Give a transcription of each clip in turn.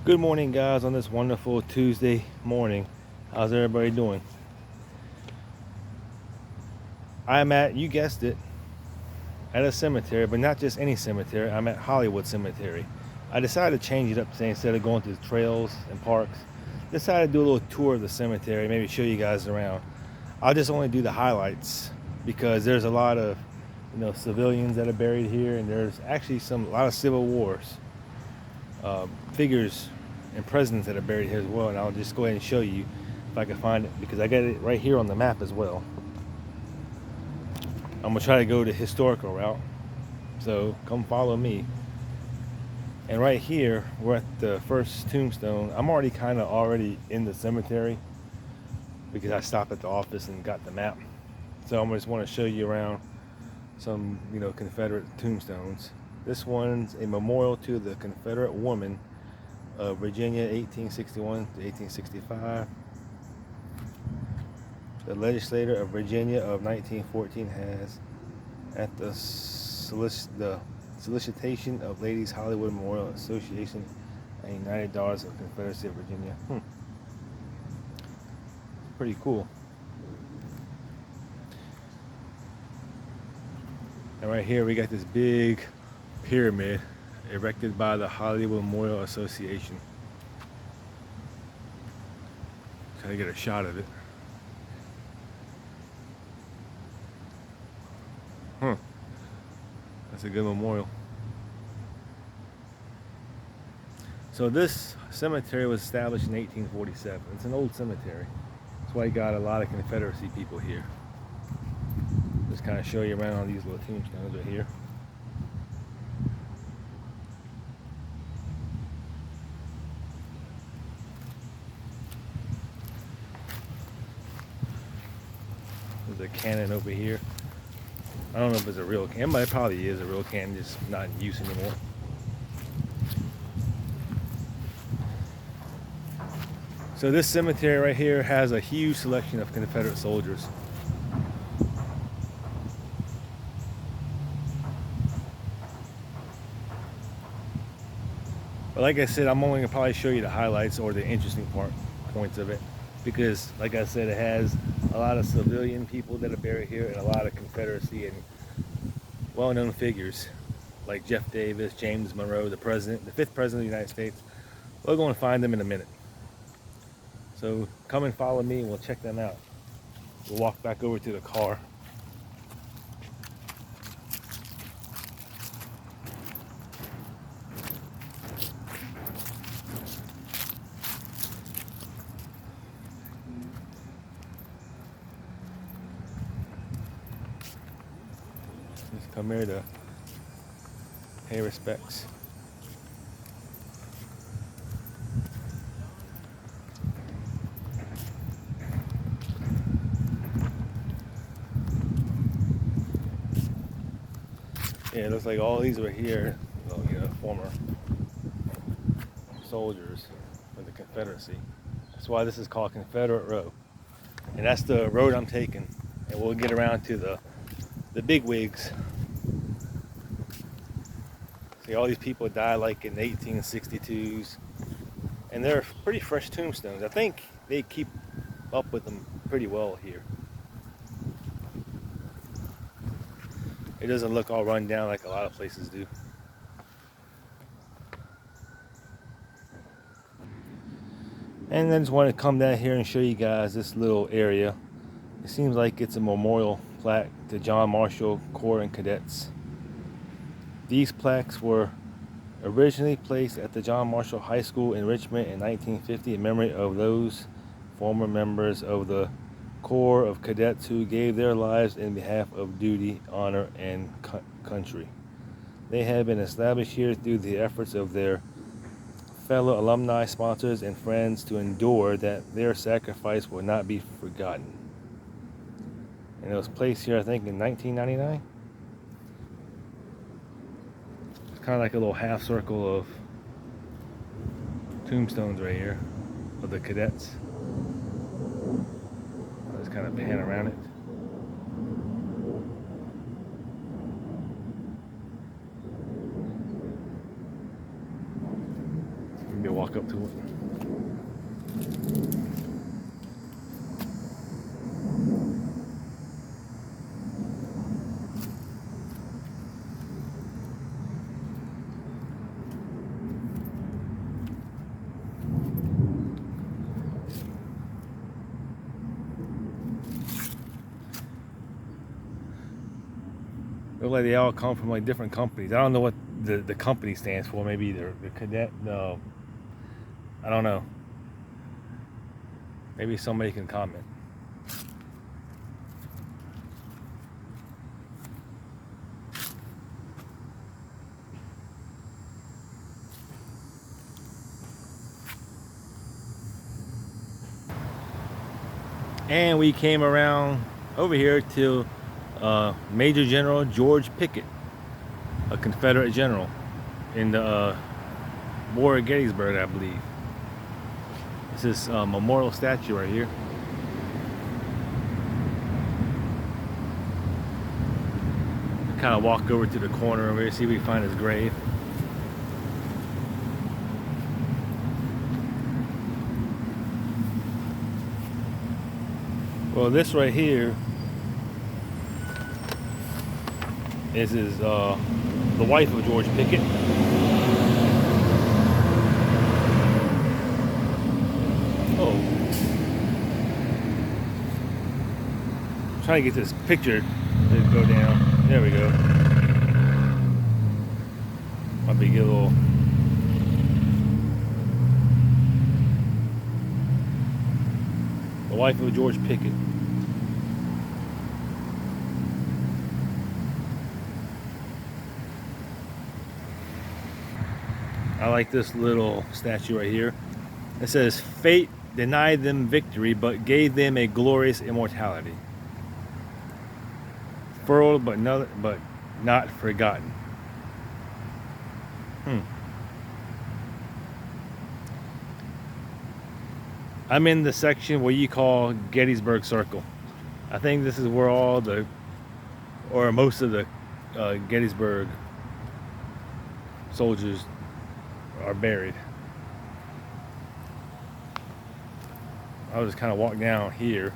Good morning, guys, on this wonderful Tuesday morning. How's everybody doing? I'm at, you guessed it, at a cemetery, but not just any cemetery. I'm at Hollywood Cemetery. I decided to change it up today. Instead of going through the trails and parks, decided to do a little tour of the cemetery, maybe show you guys around. I'll just only do the highlights because there's a lot of civilians that are buried here, and there's actually a lot of Civil Wars figures and presidents that are buried here as well. And I'll just go ahead and show you if I can find it, because I got it right here on the map as well. I'm gonna try to go the historical route, so come follow me. And right here we're at the first tombstone. I'm already in the cemetery because I stopped at the office and got the map. So I just want to show you around some Confederate tombstones. This one's a memorial to the Confederate woman of Virginia, 1861 to 1865. The legislator of Virginia of 1914 has, at the solicitation of Ladies Hollywood Memorial Association and United Daughters of Confederacy of Virginia. Pretty cool. And right here we got this big pyramid erected by the Hollywood Memorial Association. Try to get a shot of it. That's a good memorial. So this cemetery was established in 1847. It's an old cemetery. That's why you got a lot of Confederacy people here. Just kind of show you around on these little tombstones right here. There's a cannon over here. I don't know if it's a real cannon, but it probably is a real cannon, just not in use anymore. So this cemetery right here has a huge selection of Confederate soldiers. But like I said, I'm only gonna probably show you the highlights or the interesting points of it, because like I said, it has a lot of civilian people that are buried here and a lot of Confederacy and well-known figures like Jeff Davis, James Monroe, the president, the 5th president of the United States. We're going to find them in a minute. So come and follow me and we'll check them out. We'll walk back over to the car. Just come here to pay respects. Yeah, it looks like all these were here, former soldiers of the Confederacy. That's why this is called Confederate Row. And that's the road I'm taking. And we'll get around to the big wigs. See, all these people died like in the 1862s. And they're pretty fresh tombstones. I think they keep up with them pretty well here. It doesn't look all run down like a lot of places do. And I just want to come down here and show you guys this little area. It seems like it's a memorial plaque to John Marshall Corps and Cadets. These plaques were originally placed at the John Marshall High School in Richmond in 1950 in memory of those former members of the Corps of Cadets who gave their lives in behalf of duty, honor, and country. They have been established here through the efforts of their fellow alumni, sponsors, and friends to endure that their sacrifice will not be forgotten. And it was placed here, I think, in 1999. It's kind of like a little half circle of tombstones right here of the cadets. I'll just kind of pan around it. Maybe walk walk up to it. Look like they all come from like different companies. I don't know what the company stands for. Maybe the cadet. No, I don't know. Maybe somebody can comment. And we came around over here to Major General George Pickett, a Confederate general in the War of Gettysburg, I believe. This is a memorial statue right here. Kind of walk over to the corner over here, see if we can find his grave. Well, this right here is his, the wife of George Pickett. Oh. I'm trying to get this picture to go down. There we go. Might be a little. The wife of George Pickett. I like this little statue right here. It says, "Fate denied them victory, but gave them a glorious immortality. Furled, but not forgotten." I'm in the section where you call Gettysburg Circle. I think this is where all the, or most of the Gettysburg soldiers are buried. I'll just kind of walk down here.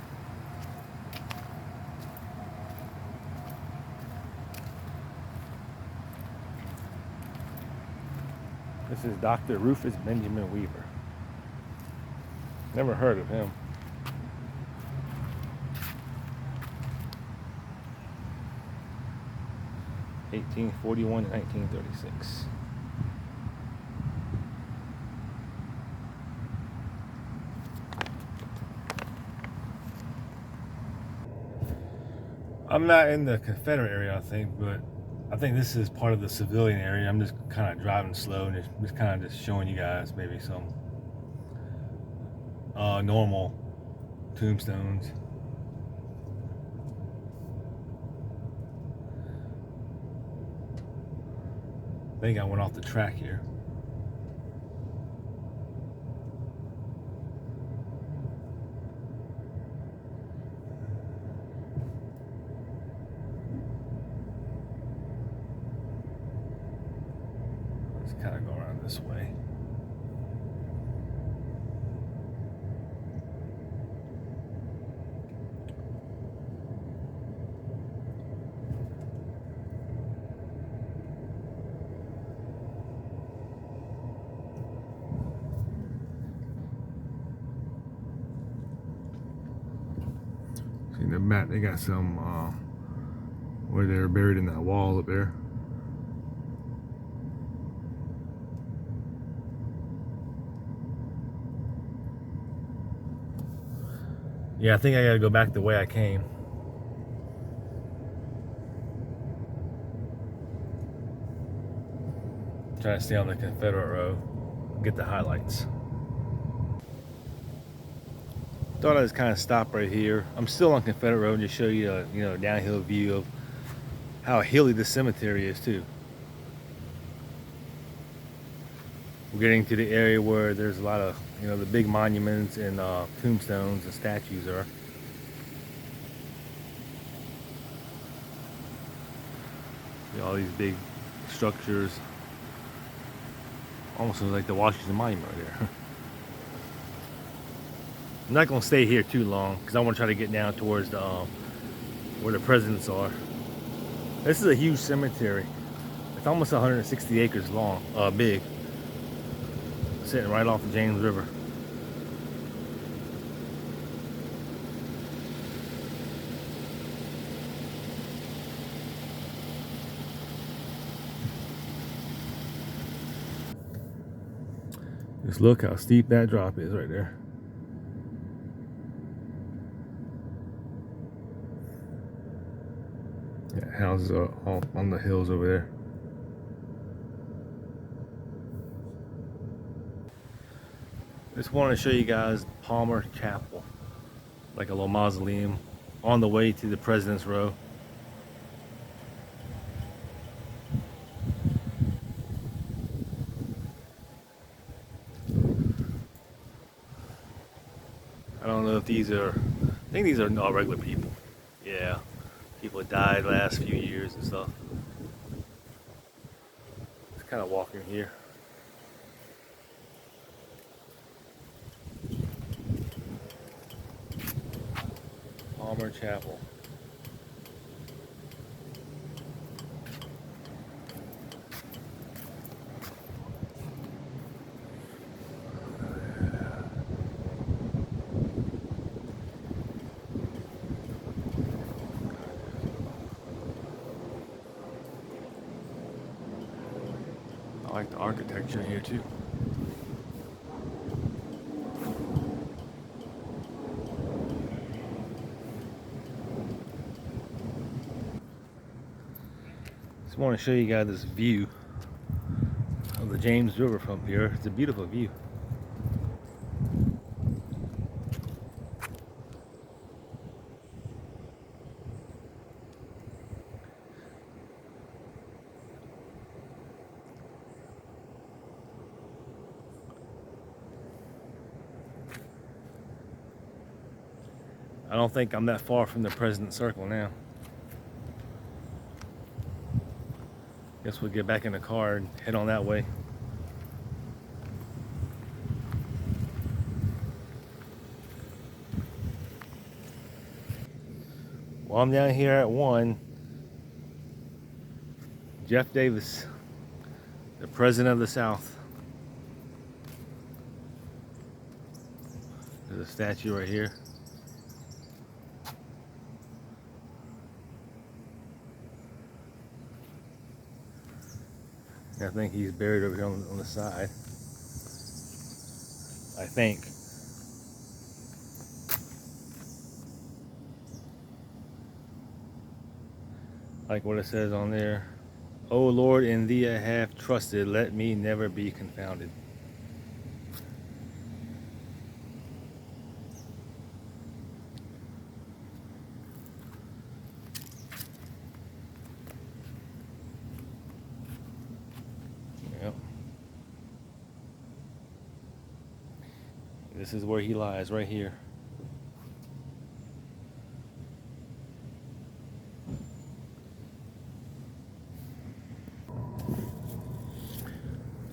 This is Dr. Rufus Benjamin Weaver. Never heard of him. (1841 to 1936). I'm not in the Confederate area, I think, but I think this is part of the civilian area. I'm just kind of driving slow and just kind of showing you guys maybe some normal tombstones. I think I went off the track here. Let's kind of go around this way. See the mat, they got some where they're buried in that wall up there. Yeah, I think I gotta go back the way I came. Trying to stay on the Confederate row, get the highlights. Thought I'd just kind of stop right here. I'm still on Confederate Road and just show you a downhill view of how hilly this cemetery is too. We're getting to the area where there's a lot of the big monuments and tombstones and statues are. All these big structures Almost looks like the Washington Monument right there. I'm not gonna stay here too long because I want to try to get down towards the where the presidents are. This is a huge cemetery. It's almost 160 acres long, big, sitting right off the James River. Just look how steep that drop is right there. Yeah, houses are all on the hills over there. Just wanted to show you guys Palmer Chapel, like a little mausoleum on the way to the President's Row. I don't know if these are, I think these are all regular people. Yeah, people that died last few years and stuff. Just kind of walking here. Palmer Chapel. I like the architecture here too. Just want to show you guys this view of the James River from here. It's a beautiful view. I don't think I'm that far from the President's Circle now. Guess we'll get back in the car and head on that way. Well, I'm down here at 1. Jeff Davis, the President of the South. There's a statue right here. I think he's buried over here on the side. I think. Like what it says on there. O Lord, in thee I have trusted, let me never be confounded. Yep. This is where he lies, right here.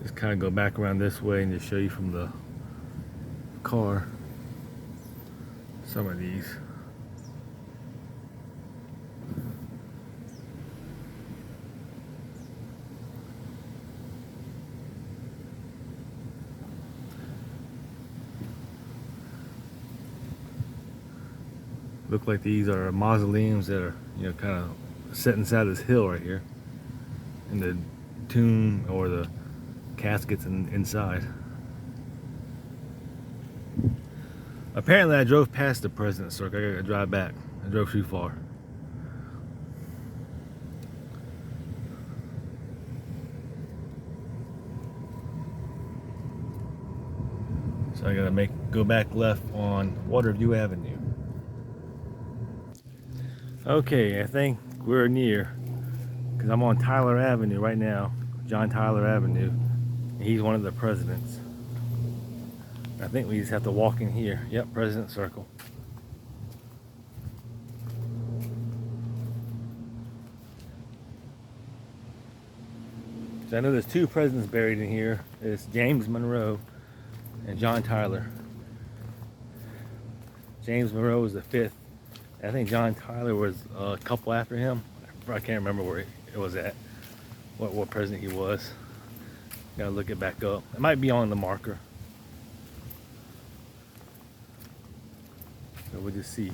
Just kind of go back around this way and just show you from the car some of these. Look like these are mausoleums that are, you know, kind of set inside this hill right here. And the tomb or the caskets inside. Apparently I drove past the President's Circle. I gotta drive back. I drove too far. So I gotta go back left on Waterview Avenue. Okay, I think we're near, because I'm on Tyler Avenue right now, John Tyler Avenue. He's one of the presidents. I think we just have to walk in here. Yep, President's Circle. So I know there's two presidents buried in here. It's James Monroe and John Tyler. James Monroe was the fifth. I think John Tyler was a couple after him. I can't remember where it was at, what president he was. Gotta look it back up. It might be on the marker. So we'll just see.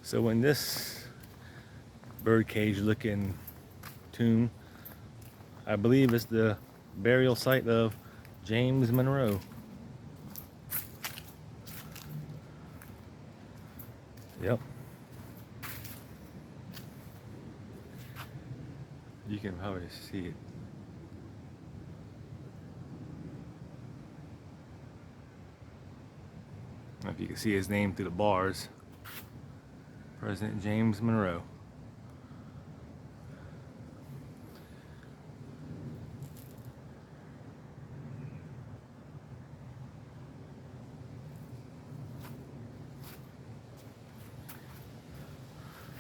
So in this birdcage looking tomb, I believe it's the burial site of James Monroe. Yep. You can probably see it. I don't know if you can see his name through the bars. President James Monroe.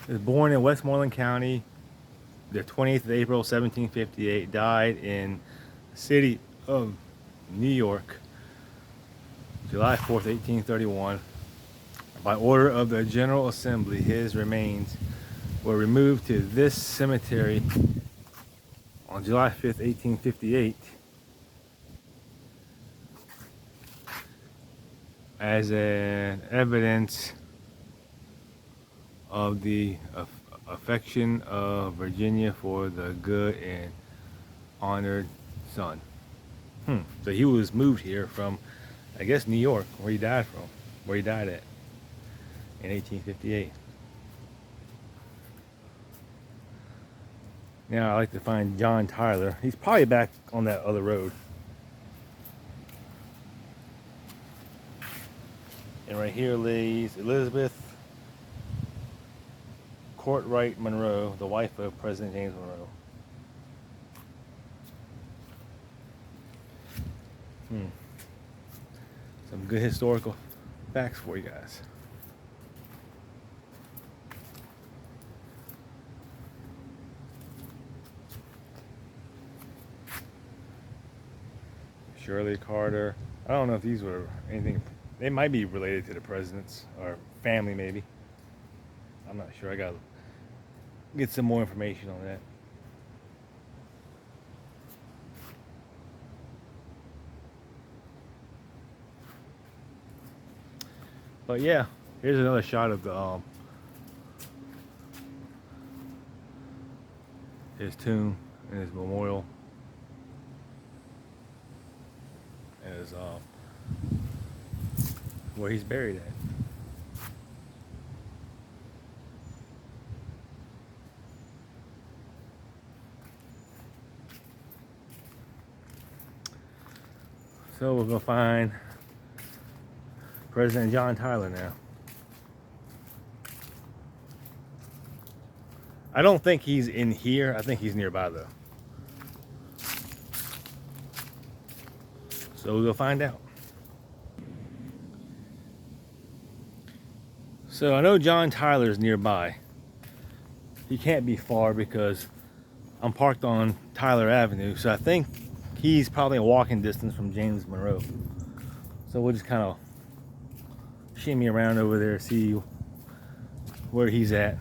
He was born in Westmoreland County, the 20th of April, 1758. Died in the city of New York, July 4th, 1831. By order of the General Assembly, his remains were removed to this cemetery on July 5th, 1858, as an evidence of the affection of Virginia for the good and honored son. So he was moved here from, I guess, New York, where he died from, where he died at in 1858. Now I like to find John Tyler. He's probably back on that other road. And right here lays Elizabeth Courtwright Monroe, the wife of President James Monroe. Some good historical facts for you guys. Shirley Carter. I don't know if these were anything. They might be related to the presidents or family, maybe. I'm not sure. I gotta get some more information on that. But yeah, here's another shot of the his tomb and his memorial. As where he's buried at. So we're gonna find President John Tyler now. I don't think he's in here. I think he's nearby though. So we'll find out. So I know John Tyler's nearby. He can't be far because I'm parked on Tyler Avenue. So I think he's probably a walking distance from James Monroe. So we'll just kind of shimmy around over there, see where he's at.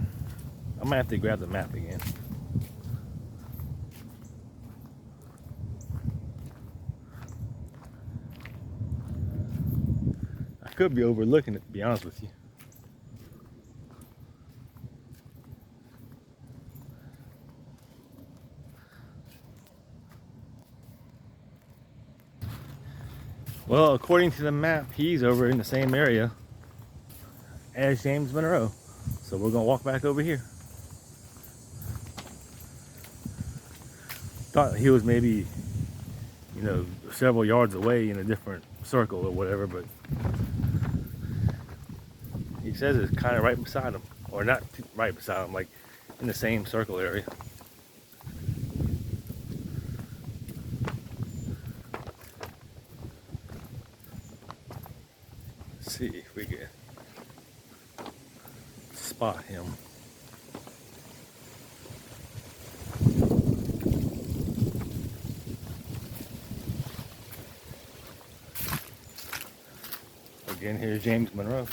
I might have to grab the map again. I could be overlooking it, to be honest with you. Well, according to the map, he's over in the same area as James Monroe. So we're gonna walk back over here. Thought he was maybe, you know, several yards away in a different circle or whatever, but he says it's kind of right beside him. or not right beside him, like in the same circle area. Let's see if we can spot him. Again, here's James Monroe.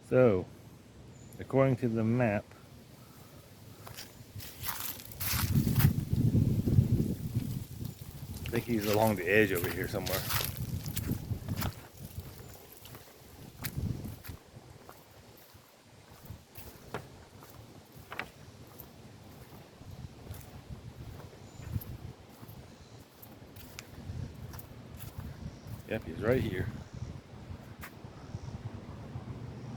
So, according to the map, I think he's along the edge over here somewhere. Yep, he's right here.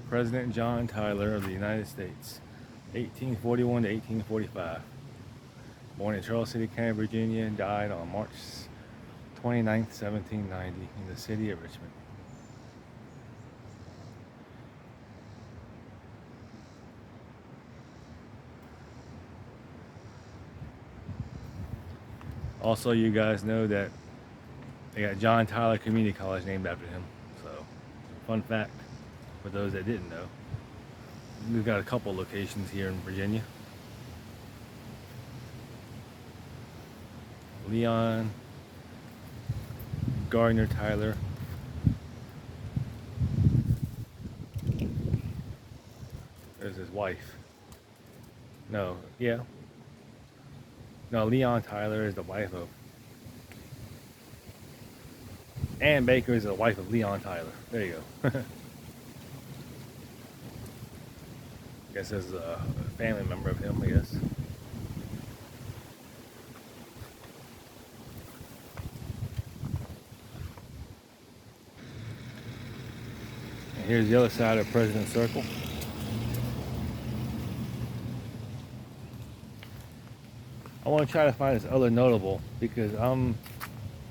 President John Tyler of the United States, 1841 to 1845. Born in Charles City County, Virginia, and died on March 29th, 1790, in the city of Richmond. Also, you guys know that they got John Tyler Community College named after him. So, fun fact for those that didn't know. We've got a couple locations here in Virginia. Leon Gardner Tyler. There's his wife. No, yeah. No, Leon Tyler is the wife of Ann Baker is the wife of Leon Tyler. There you go. I guess as a family member of him, I guess. And here's the other side of President's Circle. I want to try to find this other notable because I'm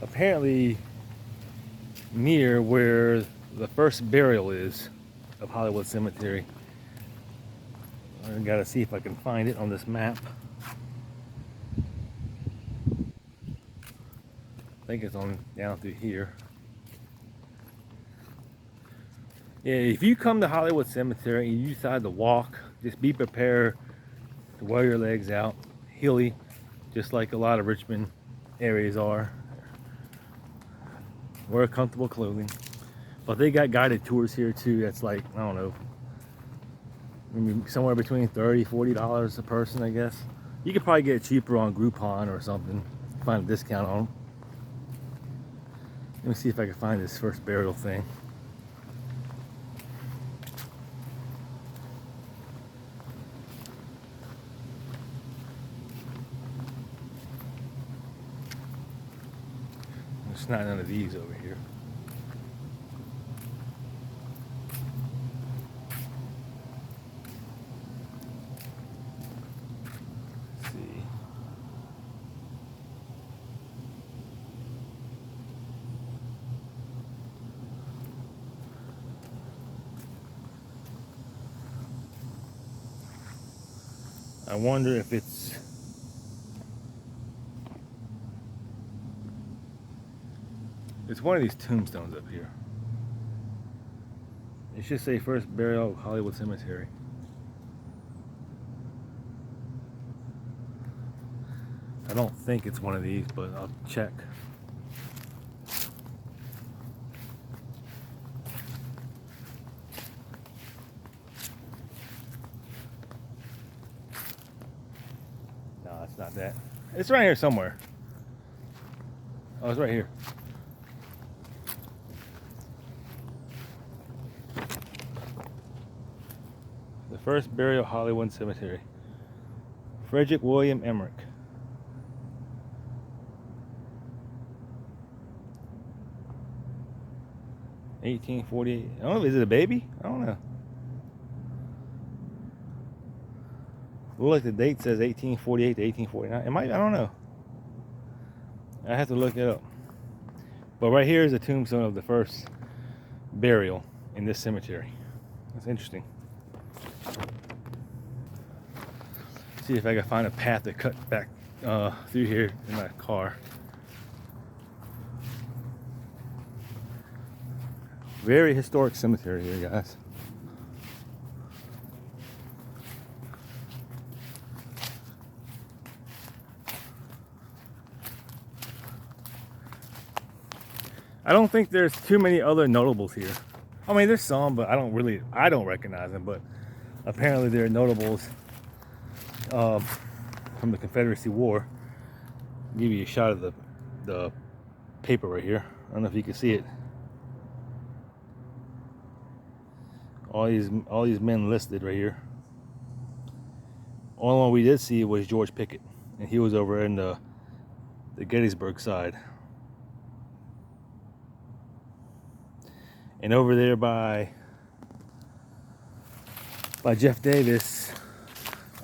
apparently near where the first burial is of Hollywood Cemetery. I gotta see if I can find it on this map. I think it's on down through here. Yeah, if you come to Hollywood Cemetery and you decide to walk, just be prepared to wear your legs out, hilly, just like a lot of Richmond areas are. Wear comfortable clothing. But they got guided tours here too. That's like, I don't know, maybe somewhere between $30, $40 a person, I guess. You could probably get it cheaper on Groupon or something. Find a discount on them. Let me see if I can find this first burial thing. There's not none of these over here. Let's see. I wonder if it's one of these tombstones up here. It should say first burial of Hollywood Cemetery. I don't think it's one of these, but I'll check. No, it's not that. It's right here somewhere. Oh, it's right here. The first burial of Hollywood Cemetery. Frederick William Emmerich. $1848. I don't know. Is it a baby? I don't know. Look like the date says 1848 to 1849. It might. I don't know. I have to look it up. But right here is the tombstone of the first burial in this cemetery. That's interesting. See if I can find a path to cut back through here in my car. Very historic cemetery here, guys. I don't think there's too many other notables here. I mean, there's some, but I don't recognize them. But apparently there are notables from the Confederacy War. I'll give you a shot of the paper right here. I don't know if you can see it. All these men listed right here. Only one we did see was George Pickett, and he was over in the Gettysburg side. And over there by Jeff Davis,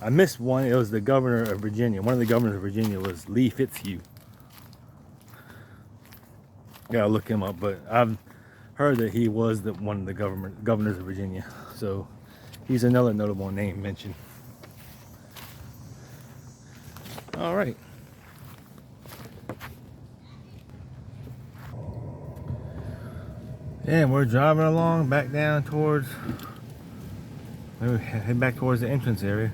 I missed one. It was the governor of Virginia. One of the governors of Virginia was Lee Fitzhugh. Gotta look him up, but I've heard that he was one of the governors of Virginia. So he's another notable name mentioned. All right. And we're driving along back down towards, head back towards the entrance area.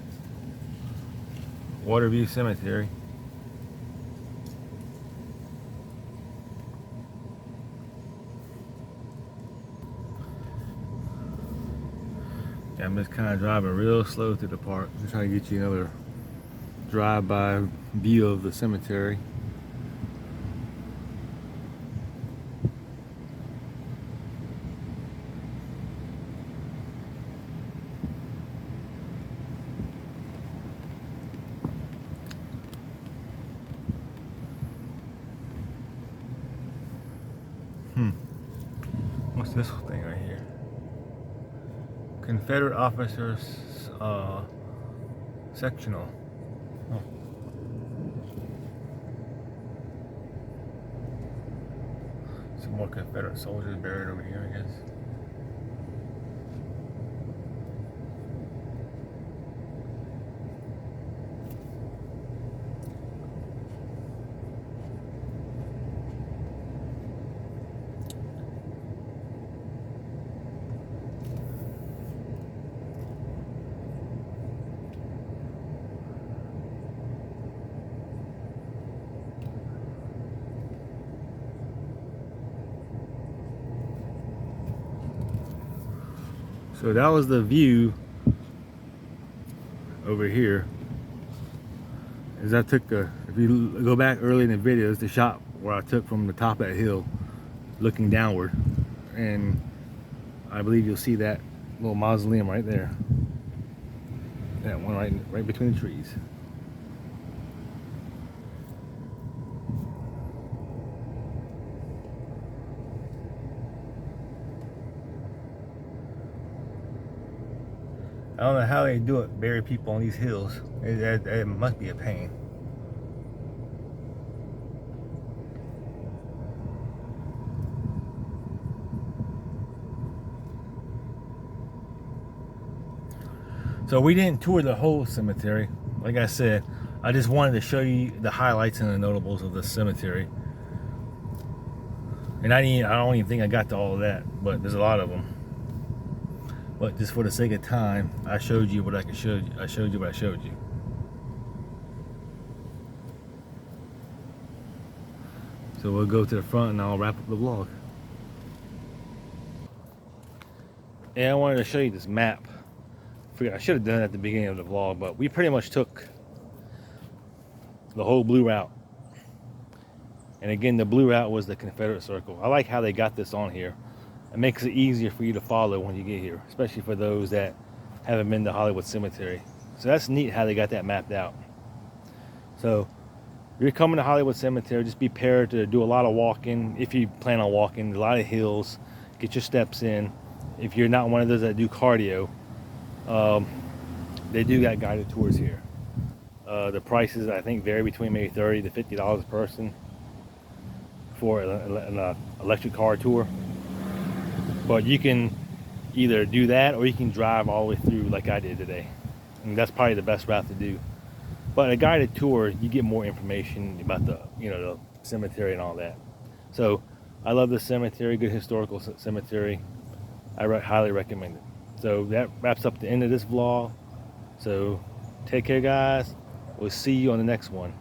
Waterview Cemetery. I'm just kind of driving real slow through the park. I'm trying to get you another drive-by view of the cemetery. What's this thing right here? Confederate officers sectional. Oh. Some more Confederate soldiers buried over here, I guess. So that was the view over here. As I took if you go back early in the video, it's the shot where I took from the top of that hill looking downward. And I believe you'll see that little mausoleum right there. That one right between the trees. I don't know how they do it, bury people on these hills. It must be a pain. So we didn't tour the whole cemetery. Like I said, I just wanted to show you the highlights and the notables of the cemetery. And I don't even think I got to all of that, but there's a lot of them. But just for the sake of time, I showed you what I could show you. I showed you what I showed you. So we'll go to the front and I'll wrap up the vlog. And I wanted to show you this map. I should have done it at the beginning of the vlog, but we pretty much took the whole blue route. And again, the blue route was the Confederate Circle. I like how they got this on here. It makes it easier for you to follow when you get here, especially for those that haven't been to Hollywood Cemetery. So that's neat how they got that mapped out. So if you're coming to Hollywood Cemetery, just be prepared to do a lot of walking. If you plan on walking, a lot of hills, get your steps in. If you're not one of those that do cardio, they do got guided tours here. The prices, I think, vary between maybe $30 to $50 a person. for an electric car tour. But you can either do that or you can drive all the way through like I did today. And that's probably the best route to do. But a guided tour, you get more information about the cemetery and all that. So I love this cemetery, good historical cemetery. I highly recommend it. So that wraps up the end of this vlog. So take care, guys. We'll see you on the next one.